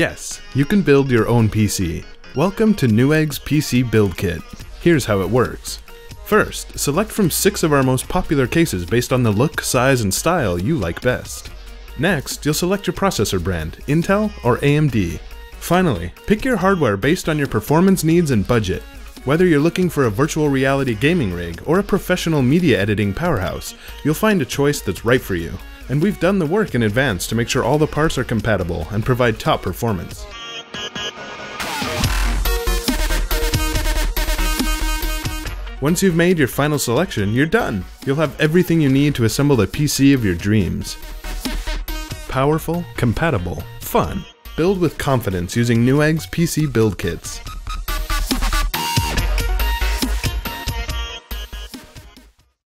Yes, you can build your own PC. Welcome to Newegg's PC Build Kit. Here's how it works. First, select from 6 of our most popular cases based on the look, size, and style you like best. Next, you'll select your processor brand, Intel or AMD. Finally, pick your hardware based on your performance needs and budget. Whether you're looking for a virtual reality gaming rig or a professional media editing powerhouse, you'll find a choice that's right for you. And we've done the work in advance to make sure all the parts are compatible and provide top performance. Once you've made your final selection, you're done. You'll have everything you need to assemble the PC of your dreams. Powerful, compatible, fun. Build with confidence using Newegg's PC Build Kits.